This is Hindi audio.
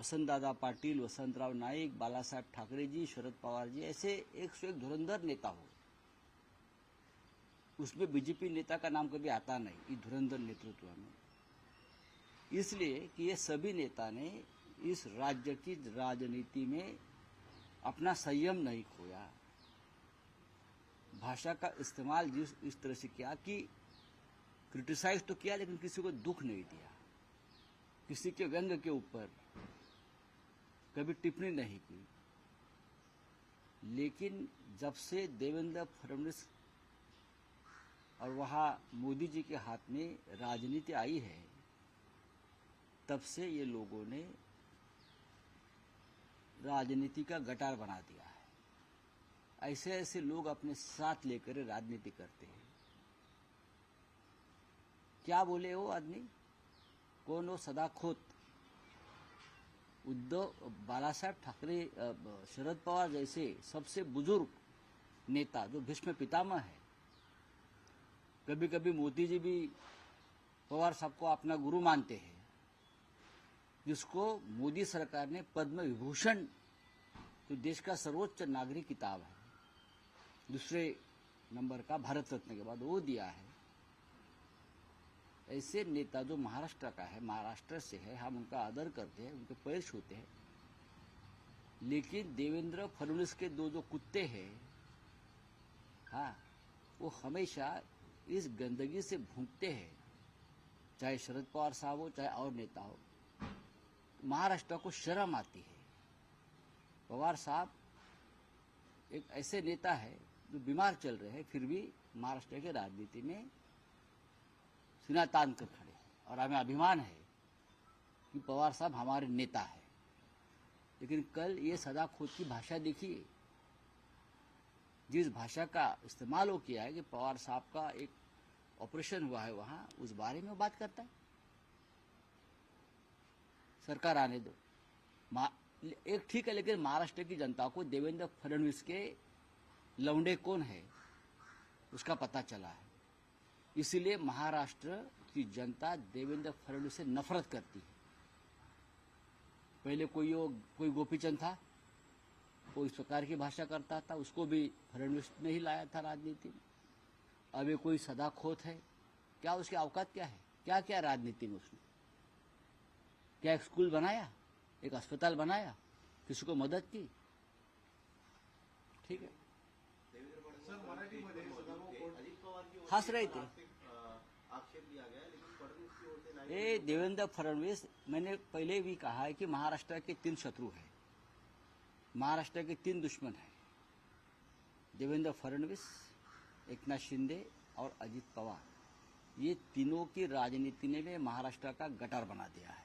वसंतदादा पाटिल, वसंतराव नाईक, बालासाहेब ठाकरे जी, शरद पवार जी, ऐसे 101 धुरंधर नेता हो, उसमें बीजेपी नेता का नाम कभी आता नहीं इस धुरंधर नेतृत्व में। इसलिए कि ये सभी नेता ने इस राज्य की राजनीति में अपना संयम नहीं खोया, भाषा का इस्तेमाल इस तरह से किया कि क्रिटिसाइज तो किया लेकिन किसी को दुख नहीं दिया, किसी के व्यंग के ऊपर कभी टिप्पणी नहीं की। लेकिन जब से देवेंद्र फडणवीस और वहां मोदी जी के हाथ में राजनीति आई है, तब से ये लोगों ने राजनीति का गटार बना दिया है। ऐसे ऐसे लोग अपने साथ लेकर राजनीति करते हैं। क्या बोले वो आदमी, कौन हो? सदाखोत उद्धव, बालासाहेब ठाकरे, शरद पवार जैसे सबसे बुजुर्ग नेता जो भीष्म पितामह है। कभी कभी मोदी जी भी पवार साहब को अपना गुरु मानते हैं, जिसको मोदी सरकार ने पद्म विभूषण, जो देश का सर्वोच्च नागरिक किताब है, दूसरे नंबर का भारत रत्न के बाद वो दिया है। ऐसे नेता जो महाराष्ट्र का है, महाराष्ट्र से है, हम उनका आदर करते हैं, उनके पैर छूते हैं। लेकिन देवेंद्र फडणवीस के दो जो कुत्ते हैं, हाँ, वो हमेशा इस गंदगी से भूखते हैं, चाहे शरद पवार साहब हो चाहे और नेता हो। महाराष्ट्र को शर्म आती है। पवार साहब एक ऐसे नेता है जो बीमार चल रहे हैं, फिर भी महाराष्ट्र की राजनीति में सीना तान कर खड़े हैं और हमें अभिमान है कि पवार साहब हमारे नेता है। लेकिन कल ये सदाखोत की भाषा देखिए, जिस भाषा का इस्तेमाल वो किया है कि पवार साहब का एक ऑपरेशन हुआ है वहां, उस बारे में वो बात करता है। सरकार आने दो, एक ठीक है, लेकिन महाराष्ट्र की जनता को देवेंद्र फडणवीस के लौंडे कौन है उसका पता चला है। इसलिए महाराष्ट्र की जनता देवेंद्र फडणवीस से नफरत करती है। पहले कोई गोपीचंद था, वो इस प्रकार की भाषा करता था, उसको भी फडणवीस ने ही लाया था राजनीति में। अब ये कोई सदाखोत है, क्या उसकी औकात क्या है? क्या क्या राजनीति में उसने क्या एक स्कूल बनाया, एक अस्पताल बनाया, किसी को मदद की? ठीक है, हंस रहे थे। ये देवेंद्र फडणवीस, मैंने पहले भी कहा है कि महाराष्ट्र के 3 शत्रु हैं, महाराष्ट्र के 3 दुश्मन हैं, देवेंद्र फडणवीस, एकनाथ शिंदे और अजित पवार। ये तीनों की राजनीति ने महाराष्ट्र का गटार बना दिया है।